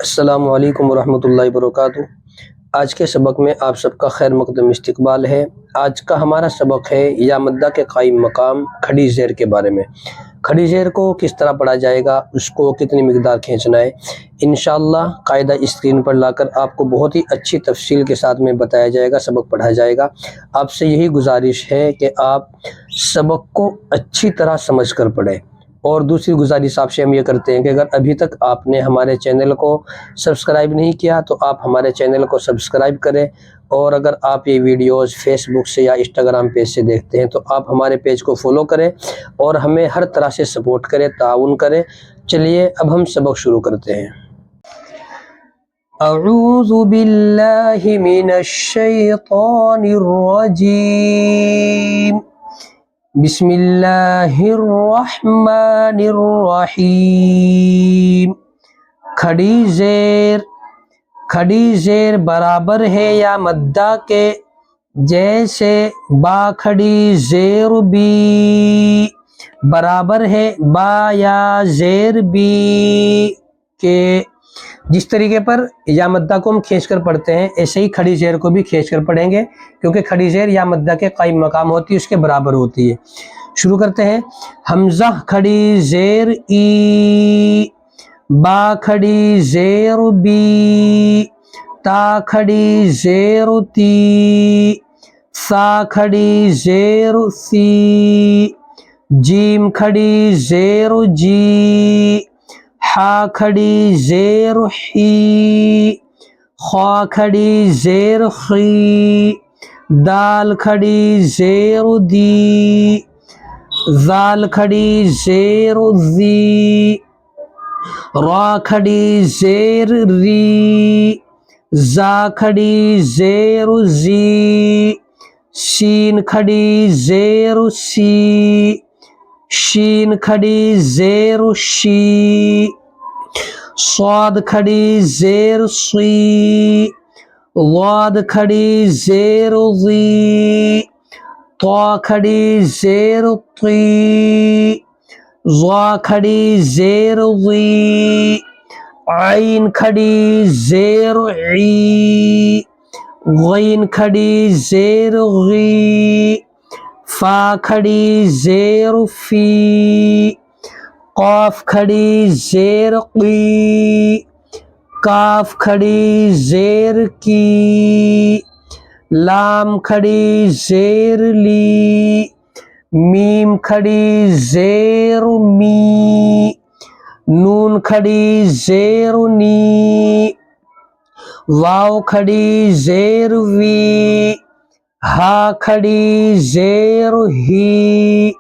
السلام علیکم ورحمۃ اللہ وبرکاتہ۔ آج کے سبق میں آپ سب کا خیر مقدم استقبال ہے۔ آج کا ہمارا سبق ہے یا مدہ کے قائم مقام کھڑی زیر کے بارے میں۔ کھڑی زیر کو کس طرح پڑھا جائے گا، اس کو کتنی مقدار کھینچنا ہے، انشاءاللہ قاعدہ اسکرین پر لا کر آپ کو بہت ہی اچھی تفصیل کے ساتھ میں بتایا جائے گا، سبق پڑھایا جائے گا۔ آپ سے یہی گزارش ہے کہ آپ سبق کو اچھی طرح سمجھ کر پڑھیں، اور دوسری گزارش آپ سے ہم یہ کرتے ہیں کہ اگر ابھی تک آپ نے ہمارے چینل کو سبسکرائب نہیں کیا تو آپ ہمارے چینل کو سبسکرائب کریں، اور اگر آپ یہ ویڈیوز فیس بک سے یا انسٹاگرام پیج سے دیکھتے ہیں تو آپ ہمارے پیج کو فالو کریں اور ہمیں ہر طرح سے سپورٹ کریں، تعاون کریں۔ چلیے اب ہم سبق شروع کرتے ہیں۔ اعوذ باللہ من الشیطان الرجیم، بسم اللہ الرحمن الرحیم۔ کھڑی زیر برابر ہے یا مدہ کے، جیسے با کھڑی زیر بی، برابر ہے با یا زیر بی کے۔ جس طریقے پر یا مدہ کو ہم کھینچ کر پڑھتے ہیں، ایسے ہی کھڑی زیر کو بھی کھینچ کر پڑھیں گے، کیونکہ کھڑی زیر یا مدہ کے قائم مقام ہوتی ہے، اس کے برابر ہوتی ہے۔ شروع کرتے ہیں۔ حمزہ کھڑی زیر ای، با کھڑی زیر بی، تا کھڑی زیر تی، سا کھڑی زیر سی، جیم کھڑی زیر جی، ہا کھڑی زیر حی، خا کھڑی زیر خی، دال کھڑی زیر دی، زال کھڑی زیر زی، را کھڑی زیر ری، زا کھڑی زیر زی، سین کھڑی زیر سی، شین کھڑی زیر شی، صاد کھڑی زیر سی، ضاد کھڑی زیر ضی، طا کھڑی زیر طی، ضا کھڑی زیر ضی، عین کھڑی زیر عی، غین کھڑی زیر غی، فا کھڑی زیر فی، قاف کھڑی زیر قی، کاف کھڑی زیر کی، لام کھڑی زیر لی، میم کھڑی زیر می، نون کھڑی زیر نی، واو کھڑی زیر وی، ہا کھڑی زیر ہی،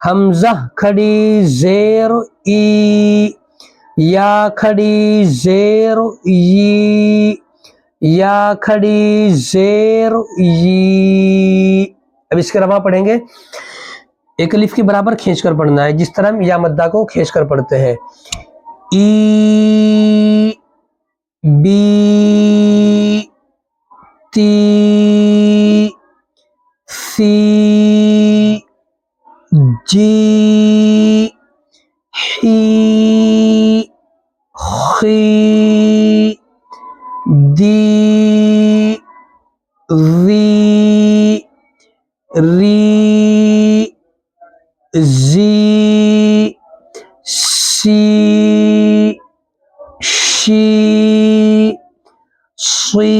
حمزہ کھڑی زیر ای، یا کھڑی زیر ی، یا کھڑی زیر ی۔ اب اس کے رواں پڑھیں گے۔ ایک الف کے برابر کھینچ کر پڑھنا ہے، جس طرح ہم یا مدہ کو کھینچ کر پڑھتے ہیں۔ ای، بی، تی، سی، جی، حی، خی، دی، ذی، ری، زی، سی، شی، صی،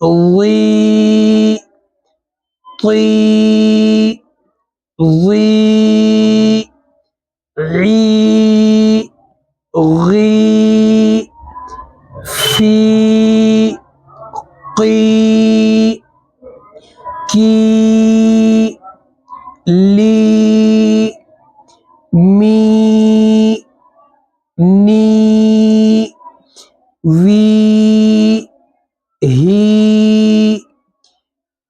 ضی، طی، ضی، عی، غی، فی، قی، کی، لی، می، نی، وی، ہی،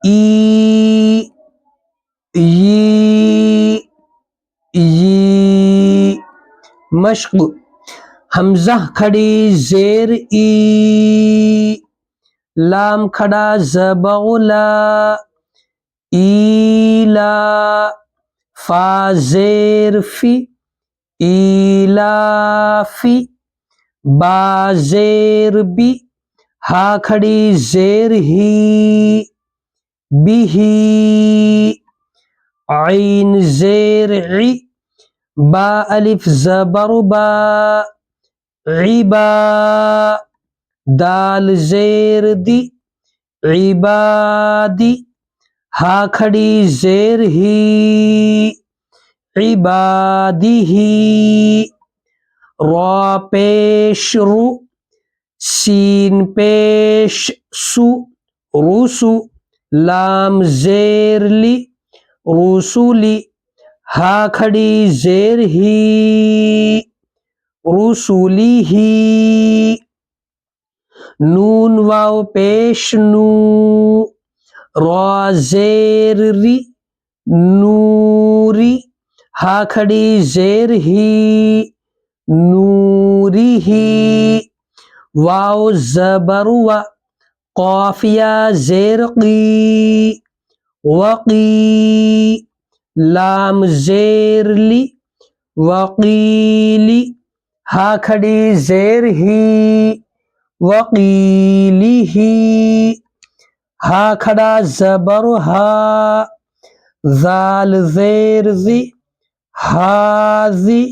ای، ی، ی۔ مشق۔ حمزہ کھڑی زیر ای، لام کھڑا زبر لا، ایلا، فا زیر فی، ایلافی، با زیر بی ہا کھڑی زیر ہی بھی عین زیر عی با الف زبر با عبا دال زیر دی عبادی ہا کھڑی زیر ہی عبادی را پیش رو سین پیش سو رسو لام زیر لی رسولی ہا کھڑی زیر ہی رسولی ہی نون واو پیش نو را زیر ری نوری ہا کھڑی زیر ہی نوری ہی واو زبر و قاف یا زیر قی وقی لام زیر لی وقیلی ہا کھڑی زیر ہی وقیلی ہی ہا کھڑا زبر ہا ذال زیر زی ہازی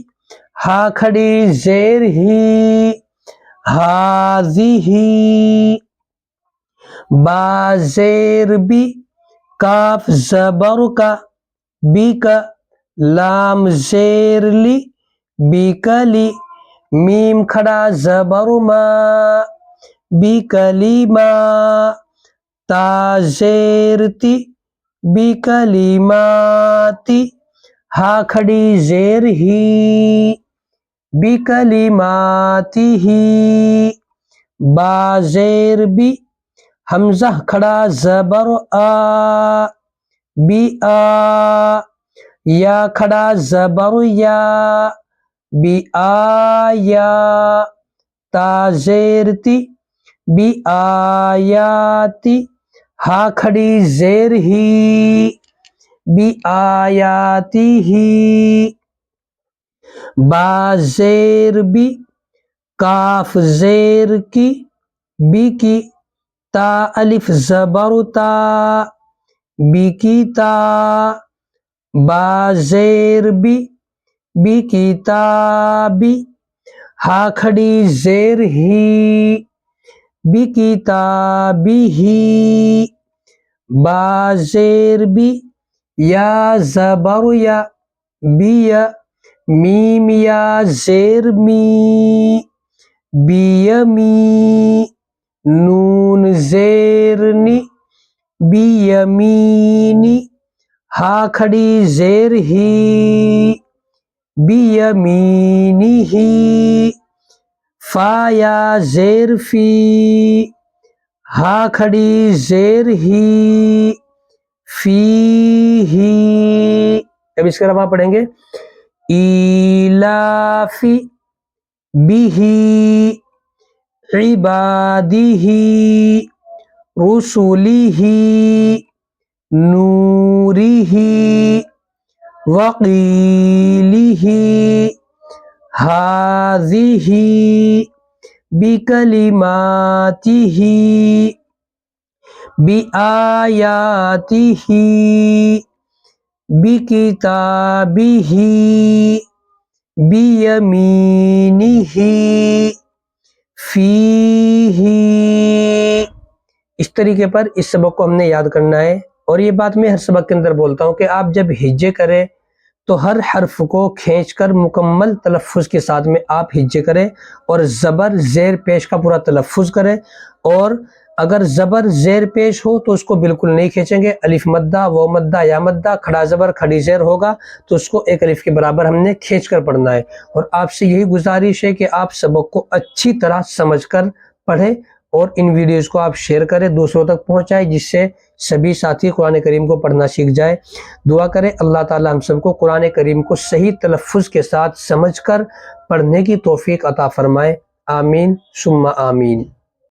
ہا کھڑی زیر ہی ہازی ہی با زیر بی کاف زبر کا بی کا لام زیر لی بی کلی میم کھڑا زبر ما بی کلیما تا زیر تی بی کلیماتی ہا کھڑی زیر ہی بی کلیماتی ہی با زیر بی حمزہ کھڑا زبر آ بی آ یا کھڑا زبر یا بی آیا تا زیر تی بی آیاتی ہا کھڑی زیر ہی بی آیاتی ہی با زیر بی کاف زیر کی بی کی تا الف زبر تا بی کی تا با زیر بی بی کی تابی ہا کھڑی زیر ہی بی کی تابی ہی با زیر بی یا زبر یا بی یا میم یا زیر می بیمی نون زیر نی بیمینی ہا کھڑی زیر ہی بیمینی ہی فا یا زیر فی ہا کھڑی زیر ہی فی ہی اب اس کے علاوہ پڑھیں گے ایلافی بیہی عبادی رسولی نوری وقیلی ہاذی بکلماتی بآیاتی بکتابی بیمینی فیہ۔ اس طریقے پر اس سبق کو ہم نے یاد کرنا ہے، اور یہ بات میں ہر سبق کے اندر بولتا ہوں کہ آپ جب ہجے کریں تو ہر حرف کو کھینچ کر مکمل تلفظ کے ساتھ میں آپ ہجے کریں، اور زبر زیر پیش کا پورا تلفظ کریں، اور اگر زبر زیر پیش ہو تو اس کو بالکل نہیں کھینچیں گے، الف مدہ و مدہ یا مدہ کھڑا زبر کھڑی زیر ہوگا تو اس کو ایک الف کے برابر ہم نے کھینچ کر پڑھنا ہے۔ اور آپ سے یہی گزارش ہے کہ آپ سبق کو اچھی طرح سمجھ کر پڑھیں، اور ان ویڈیوز کو آپ شیئر کریں، دوسروں تک پہنچائیں، جس سے سبھی ساتھی قرآن کریم کو پڑھنا سیکھ جائے۔ دعا کریں اللہ تعالیٰ ہم سب کو قرآن کریم کو صحیح تلفظ کے ساتھ سمجھ کر پڑھنے کی توفیق عطا فرمائے۔ آمین ثم آمین۔